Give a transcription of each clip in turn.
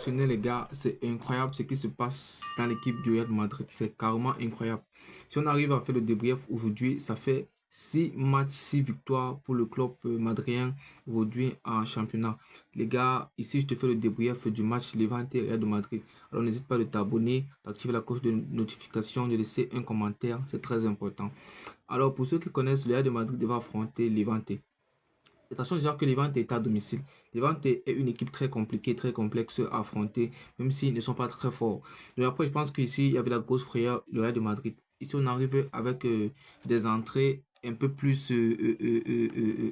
exceptionnel, les gars. C'est incroyable ce qui se passe dans l'équipe du Real de Madrid. C'est carrément incroyable. Si on arrive à faire le débrief aujourd'hui, ça fait 6 matchs, 6 victoires pour le club madrien aujourd'hui en championnat. Les gars, ici, je te fais le débrief du match Levante Real de Madrid. Alors, n'hésite pas de t'abonner, d'activer la cloche de notification, de laisser un commentaire. C'est très important. Alors, pour ceux qui connaissent, le Real de Madrid va affronter Levante. Attention déjà que Levante est à domicile. Levante est une équipe très compliquée, très complexe à affronter, même s'ils ne sont pas très forts. Donc après, je pense qu'ici, il y avait la grosse frayeur, le Real de Madrid. Ici, on arrive avec des entrées un peu plus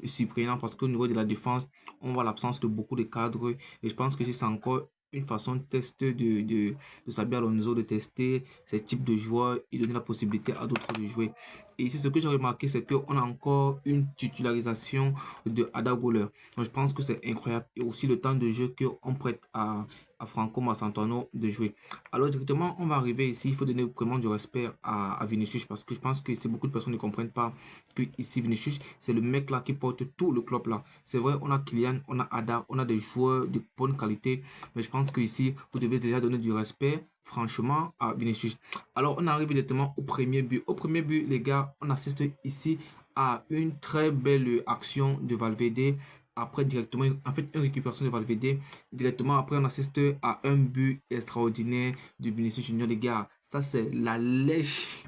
surprenantes parce qu'au niveau de la défense, on voit l'absence de beaucoup de cadres. Et je pense que c'est encore une façon de tester de Xabi Alonso de tester ces types de joueurs et donner la possibilité à d'autres de jouer. Et ici, ce que j'ai remarqué, c'est qu'on a encore une titularisation de Ada Güler. Donc, je pense que c'est incroyable. Et aussi le temps de jeu qu'on prête à Franco Massantano de jouer. Alors, directement, on va arriver ici. Il faut donner vraiment du respect à Vinicius parce que je pense que ici, beaucoup de personnes ne comprennent pas que ici, Vinicius, c'est le mec là qui porte tout le club là. C'est vrai, on a Kylian, on a Ada, on a des joueurs de bonne qualité. Mais je pense que ici, vous devez déjà donner du respect, franchement, à Vinicius. Alors, on arrive directement au premier but. Au premier but, les gars, on assiste ici à une très belle action de Valverde. Après, directement, en fait, une récupération de Valverde. Directement, après, on assiste à un but extraordinaire de Vinicius Junior, les gars. Ça, c'est la lèche,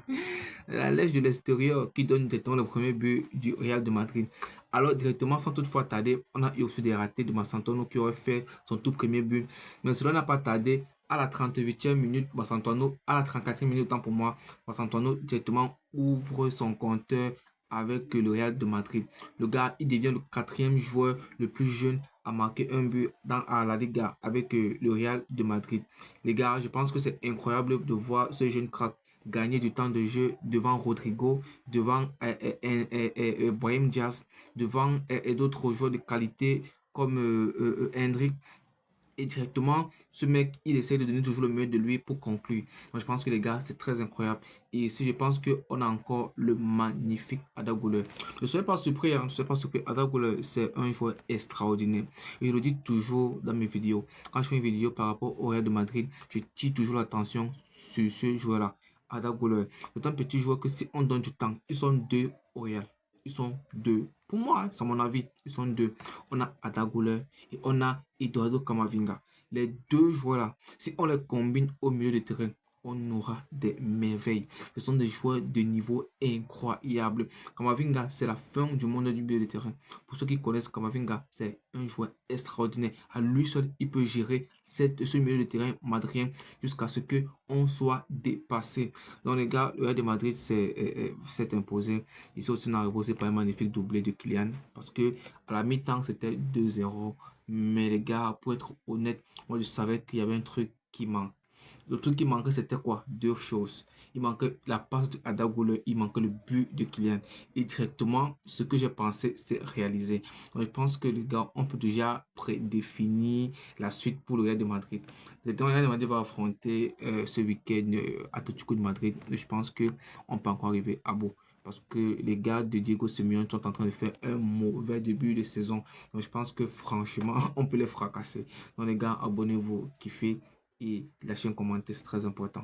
la lèche de l'extérieur qui donne directement le premier but du Real de Madrid. Alors, directement, sans toutefois tarder, on a eu aussi des ratés de Massantano qui aurait fait son tout premier but. Mais cela n'a pas tardé. À la 38e minute, Massantano, à la 34e minute, temps pour moi, Massantano directement ouvre son compteur avec le Real de Madrid. Le gars, il devient le quatrième joueur le plus jeune à marquer un but à la Liga avec le Real de Madrid. Les gars, je pense que c'est incroyable de voir ce jeune crack gagner du temps de jeu devant Rodrigo, devant Brahim Diaz, devant d'autres joueurs de qualité comme Hendrik. Et directement, ce mec, il essaie de donner toujours le meilleur de lui pour conclure. Moi, je pense que les gars, c'est très incroyable. Et ici, je pense qu'on a encore le magnifique Ada Güler. Ne soyez pas surpris, hein, ne soyez pas surpris. Ada Güler, c'est un joueur extraordinaire. Et je le dis toujours dans mes vidéos. Quand je fais une vidéo par rapport au Real de Madrid, je tire toujours l'attention sur ce joueur-là. Ada Güler. C'est un petit joueur que si on donne du temps, ils sont deux au Real. Ils sont deux. Pour moi, hein, c'est mon avis, ils sont deux. On a Ada Güler et on a Eduardo Camavinga. Les deux joueurs-là, si on les combine au milieu de terrain, on aura des merveilles. Ce sont des joueurs de niveau incroyable. Camavinga, c'est la fin du monde du milieu de terrain. Pour ceux qui connaissent Camavinga, c'est un joueur extraordinaire. À lui seul, il peut gérer ce milieu de terrain madrien jusqu'à ce qu'on soit dépassé. Donc les gars, le Real de Madrid s'est imposé. Ici aussi, on a reposé par un magnifique doublé de Kylian. Parce que à la mi-temps, c'était 2-0. Mais les gars, pour être honnête, moi je savais qu'il y avait un truc qui manque. Le truc qui manquait, c'était quoi? Deux choses. Il manquait la passe de Ada Güler, il manquait le but de Kylian. Et directement, ce que j'ai pensé, c'est réalisé. Donc, je pense que les gars, on peut déjà prédéfinir la suite pour le Real de Madrid. Le Real de Madrid va affronter ce week-end Atlético de Madrid. Et je pense qu'on peut encore arriver à bout. Parce que les gars de Diego Simeone sont en train de faire un mauvais début de saison. Donc je pense que franchement, on peut les fracasser. Donc les gars, abonnez-vous, kiffez et lâchez un commentaire, c'est très important.